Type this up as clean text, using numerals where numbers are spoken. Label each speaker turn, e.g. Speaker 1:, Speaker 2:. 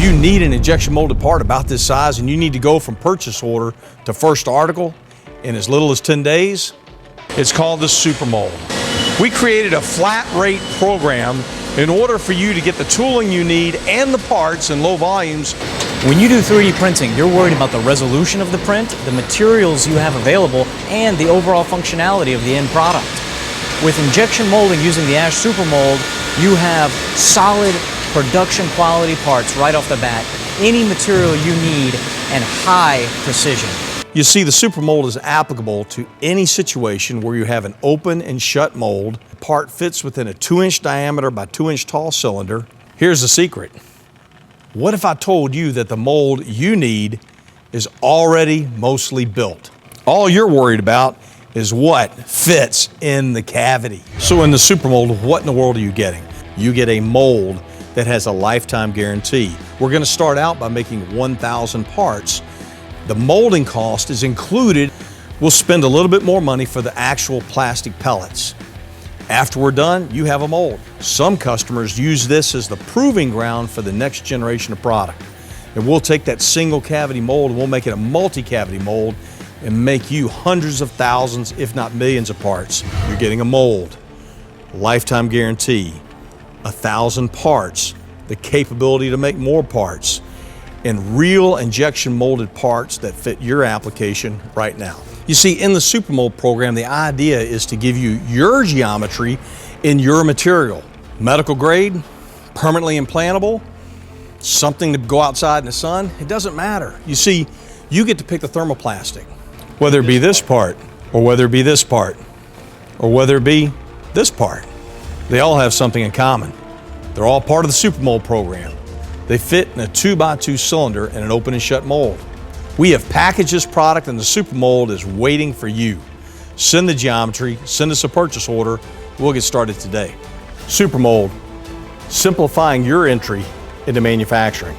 Speaker 1: you need an injection molded part about this size and you need to go from purchase order to first article in as little as 10 days, it's called the Supermold. We created a flat rate program in order for you to get the tooling you need and the parts in low volumes.
Speaker 2: When you do 3D printing, you're worried about the resolution of the print, the materials you have available, and the overall functionality of the end product. With injection molding using the Ash Supermold, you have solid production quality parts right off the bat, any material you need, and high precision.
Speaker 1: You see, the Supermold is applicable to any situation where you have an open and shut mold. The part fits within a 2-inch diameter by 2-inch tall cylinder. Here's the secret. What if I told you that the mold you need is already mostly built? All you're worried about is what fits in the cavity. So in the Supermold, what in the world are you getting? You get a mold that has a lifetime guarantee. We're going to start out by making 1,000 parts. The molding cost is included. We'll spend a little bit more money for the actual plastic pellets. After we're done, you have a mold. Some customers use this as the proving ground for the next generation of product. And we'll take that single cavity mold and we'll make it a multi-cavity mold and make you hundreds of thousands, if not millions of parts. You're getting a mold, lifetime guarantee, 1,000 parts, the capability to make more parts, and real injection molded parts that fit your application right now. You see, in the Supermold program, the idea is to give you your geometry in your material. Medical grade, permanently implantable, something to go outside in the sun, it doesn't matter. You see, you get to pick the thermoplastic, whether it be this part, or whether it be this part, or whether it be this part. They all have something in common. They're all part of the Supermold program. They fit in a 2x2 cylinder in an open and shut mold. We have packaged this product and the Supermold is waiting for you. Send the geometry, send us a purchase order, we'll get started today. Supermold, simplifying your entry into manufacturing.